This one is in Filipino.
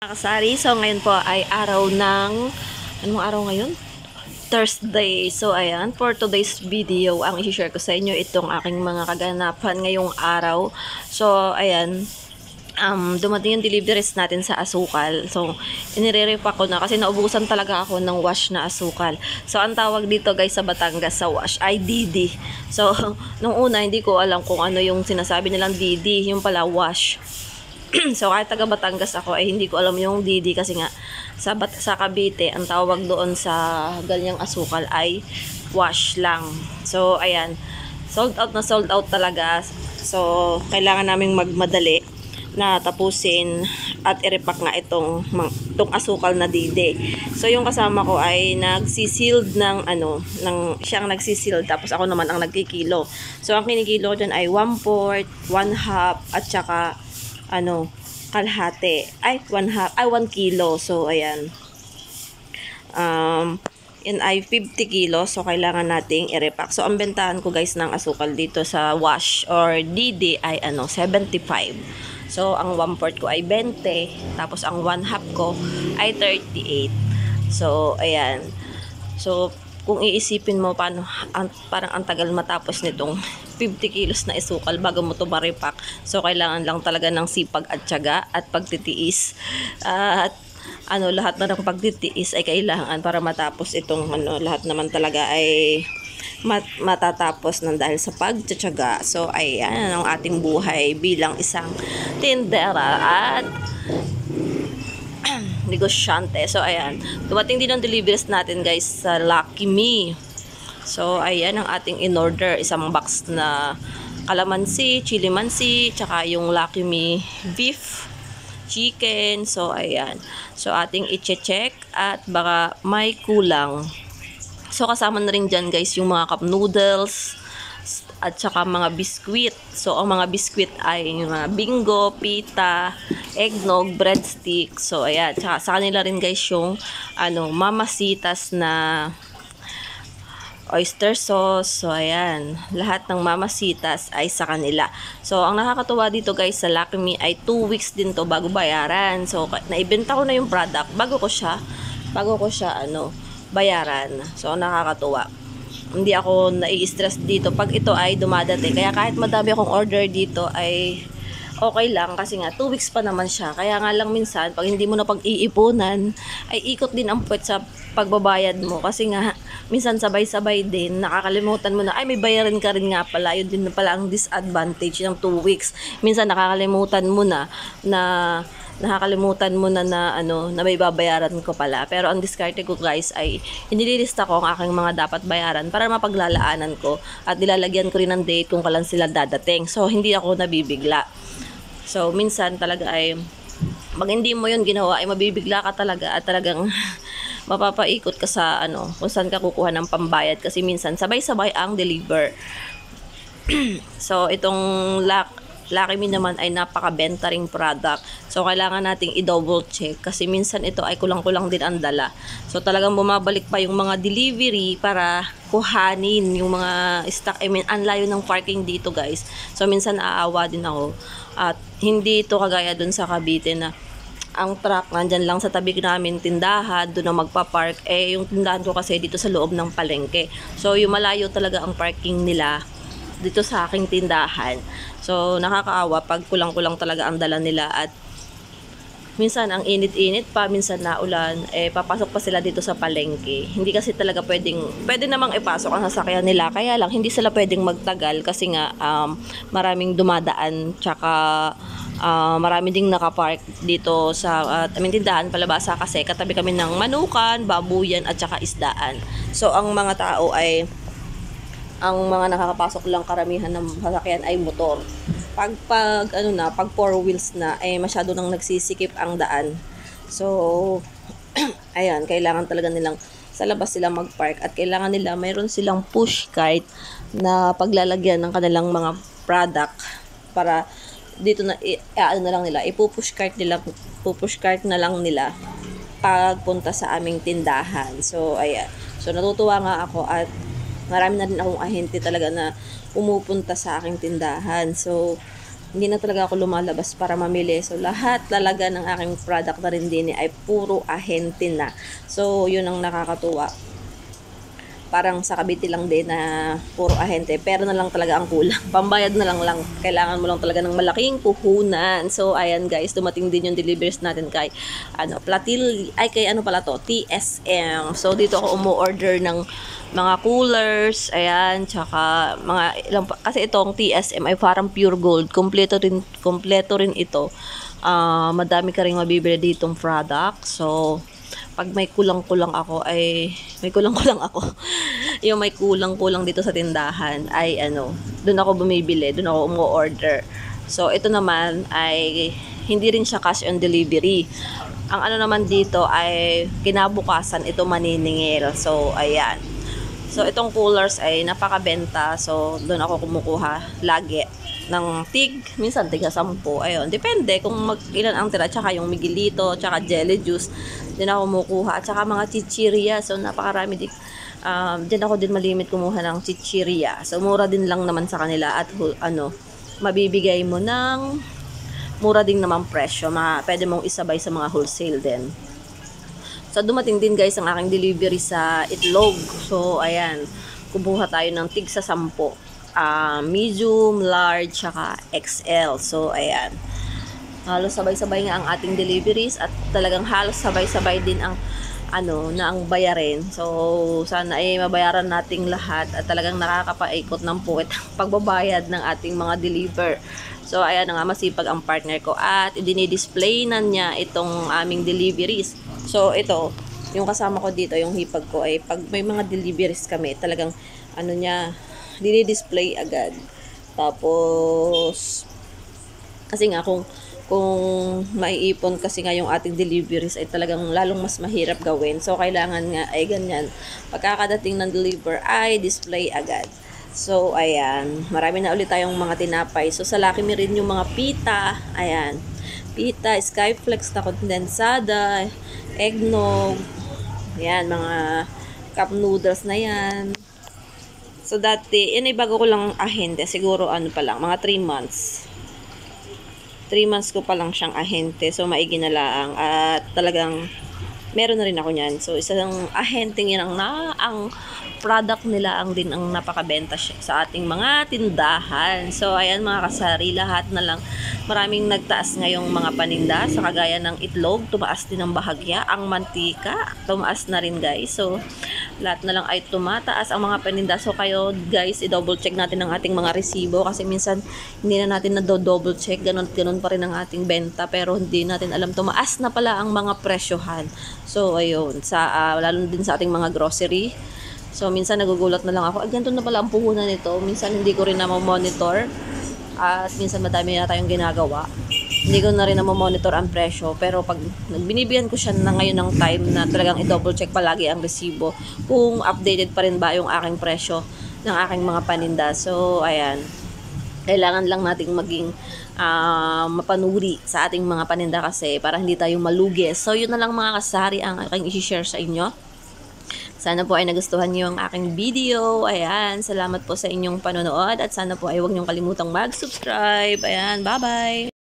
Kasari, so ngayon po ay araw ng, anong araw ngayon? Thursday. So ayan, for today's video, ang i-share ko sa inyo itong aking mga kaganapan ngayong araw. So ayan, dumating yung deliveries natin sa asukal. So inire-repack ko na kasi naubusan talaga ako ng wash na asukal. So ang tawag dito guys sa Batangas sa wash ay Didi. So nung una hindi ko alam kung ano yung sinasabi nilang Didi, yung pala wash. So kahit taga Batangas ako ay hindi ko alam yung Didi kasi nga sa Cavite ang tawag doon sa ganyang asukal ay wash lang. So ayan, sold out talaga. So kailangan naming magmadali na tapusin at i-repack nga itong asukal na Didi. So yung kasama ko ay nagsisild ng siyang nagsisild tapos ako naman ang nagkikilo. So ang kinikilo ko dyan ay 1/4, 1/2 at saka kalahati. 1 kilo. So, ayan. Yan ay 50 kilos. So, kailangan nating i-repack. So, ang bentahan ko guys ng asukal dito sa wash or Didi ay 75. So, ang 1/4 ko ay 20. Tapos, ang 1/2 ko ay 38. So, ayan. So, kung iisipin mo parang ang tagal matapos nitong 50 kilos na isukal bago mo ito ma-repack. So, kailangan lang talaga ng sipag at tiyaga at pagtitiis. At lahat na ng pagtitiis ay kailangan para matapos itong lahat naman talaga ay matatapos ng dahil sa pagtitiyaga. So, ayan ang ating buhay bilang isang tindera at negosyante. So, ayan. Dumating din ang deliveries natin, guys, sa Lucky Me. So, ayan ang ating in-order. Isang box na kalamansi, chili mansi, tsaka yung Lucky Me beef, chicken. So, ayan. So, ating i-check at baka may kulang. So, kasama na rin dyan, guys, yung mga cup noodles at saka mga biskwit. So, ang mga biskwit ay yung mga bingo, pita, eggnog, breadstick. So, ayan. Tsaka sa kanila rin guys yung mamasitas na oyster sauce. So, ayan. Lahat ng mamasitas ay sa kanila. So, ang nakakatuwa dito guys sa Lucky Me ay 2 weeks din to bago bayaran. So, naibenta ko na yung product bago ko siya bayaran. So, nakakatuwa. Hindi ako nai-stress dito pag ito ay dumadating. Kaya kahit madami akong order dito ay okay lang kasi nga 2 weeks pa naman siya. Kaya nga lang minsan pag hindi mo na pag-iipunan ay ikot din ang puwet sa pagbabayad mo kasi nga minsan sabay-sabay din nakakalimutan mo na ay may bayaran ka rin nga pala. Yun din pala ang disadvantage ng 2 weeks. Minsan nakakalimutan mo na na may babayaran ko pala. Pero ang diskarte ko guys ay inililista ko ang aking mga dapat bayaran para mapaglalaanan ko at nilalagyan ko rin ng date kung kailan sila dadating. So hindi ako nabibigla. So minsan talaga ay pag hindi mo yun ginawa ay mabibigla ka talaga at talagang mapapaikot ka sa kung saan ka kukuha ng pambayad kasi minsan sabay-sabay ang deliver. So itong Lucky Me naman ay napakabenta ring product. So, kailangan nating i-double check kasi minsan ito ay kulang-kulang din ang dala. So, talagang bumabalik pa yung mga delivery para kuhanin yung mga stock. Ang layo ng parking dito guys. So, minsan aawa din ako. At hindi ito kagaya dun sa Cavite na ang truck nandyan lang sa tabi namin tindahan, doon na magpa-park. Yung tindahan ko kasi dito sa loob ng palengke. So, yung malayo talaga ang parking nila dito sa aking tindahan. So, nakakaawa pag kulang-kulang talaga ang dala nila at minsan ang init-init pa, minsan naulan, papasok pa sila dito sa palengke. Hindi kasi talaga pwede namang ipasok ang sasakyan nila. Kaya lang, hindi sila pwedeng magtagal kasi nga maraming dumadaan tsaka marami ding nakapark dito sa tindahan palabasa kasi katabi kami ng manukan, babuyan at tsaka isdaan. So, ang mga tao ay ang mga nakakapasok lang karamihan ng sasakyan ay motor. Pag 4 wheels na masyado nang nagsisikip ang daan. So ayan, kailangan talaga nilang sa labas sila mag-park at kailangan nila mayroon silang push cart na paglalagyan ng kanilang mga product para dito na ipupush cart na lang nila pagpunta sa aming tindahan. So ayan. So natutuwa nga ako at marami na rin akong ahente talaga na pumupunta sa aking tindahan. So, hindi na talaga ako lumalabas para mamili. So, lahat talaga ng aking product na rin din ay puro ahente na. So, yun ang nakakatuwa. Parang sa Cavite lang din na puro ahente. Pero na lang talaga ang kulang. Pambayad na lang. Kailangan mo lang talaga ng malaking puhunan. So, ayan guys, dumating din yung deliveries natin kay kay TSM. So, dito ako umu-order ng mga coolers, ayan, tsaka kasi itong TSM ay parang pure gold. Kompleto rin ito. Madami ka rin mabibili ditong product. So, pag may kulang-kulang ako yung may kulang-kulang dito sa tindahan ay doon ako bumibili, doon ako umu-order. So ito naman ay hindi rin siya cash on delivery. Ang naman dito ay kinabukasan ito maniningil. So ayan. So itong coolers ay napakabenta. So doon ako kumukuha lagi ng minsan tiga 10. Ayun, depende kung ilan ang tira, tsaka yung Miguelito, tsaka jelly juice, din ako kumukuha, at tsaka mga chichirya. So napakarami din. Din ako din malimit kumuha ng chichirya. So mura din lang naman sa kanila at mabibigay mo ng mura din naman presyo. Pwede mong isabay sa mga wholesale din. So dumating din guys ang aking delivery sa itlog. So ayan, kumuha tayo ng tig sa 10. Medium, large, saka XL. So, ayan. Halos sabay-sabay nga ang ating deliveries at talagang halos sabay-sabay din ang ang bayarin. So, sana ay mabayaran nating lahat at talagang nakakapaikot ng puwet ang pagbabayad ng ating mga deliver. So, ayan nga, masipag ang partner ko at dinidisplay na niya itong aming deliveries. So, ito, yung kasama ko dito, yung hipag ko ay pag may mga deliveries kami, talagang dinidisplay agad. Tapos kasi nga kung maiipon kasi nga yung ating deliveries ay talagang lalong mas mahirap gawin. So kailangan nga ay ganyan. Pagkakadating ng deliver ay display agad. So ayan, marami na ulit tayong mga tinapay. So sa Lucky Me rin yung mga pita. Ayan. Pita, Skyflex na kondensada, eggnog. Ayan, mga cup noodles na yan. So, dati, yan ay bago ko lang ahente. Siguro, pa lang, mga 3 months. 3 months ko pa lang siyang ahente. So, maigi na lang. At talagang, meron na rin ako niyan. So, isang ahente yan ang product nila ang din ang napakabenta sa ating mga tindahan. So, ayan mga kasari, lahat na lang. Maraming nagtaas ngayong mga paninda sa kagaya ng itlog. Tumaas din ang bahagya. Ang mantika, tumaas na rin guys. So, lahat na lang ay tumataas ang mga paninda. So, kayo guys, i-double check natin ang ating mga resibo. Kasi minsan, hindi na natin na-double check. Ganon pa rin ang ating benta. Pero hindi natin alam, tumaas na pala ang mga presyohan. So, ayun. Lalo din sa ating mga grocery. So, minsan nagugulat na lang ako, ganito na pala ang puhunan nito. Minsan hindi ko rin na monitor. At minsan madami na tayong ginagawa. Hindi ko na rin na monitor ang presyo. Pero pag binibigyan ko siya na ngayon ng time na talagang i-double check palagi ang resibo kung updated pa rin ba yung aking presyo ng aking mga paninda. So, ayan. Kailangan lang nating maging mapanuri sa ating mga paninda kasi para hindi tayo malugi. So, yun na lang mga kasari ang aking i-share sa inyo. Sana po ay nagustuhan niyo ang aking video. Ayan, salamat po sa inyong panonood at sana po ay huwag niyong kalimutang mag-subscribe. Ayan, bye-bye!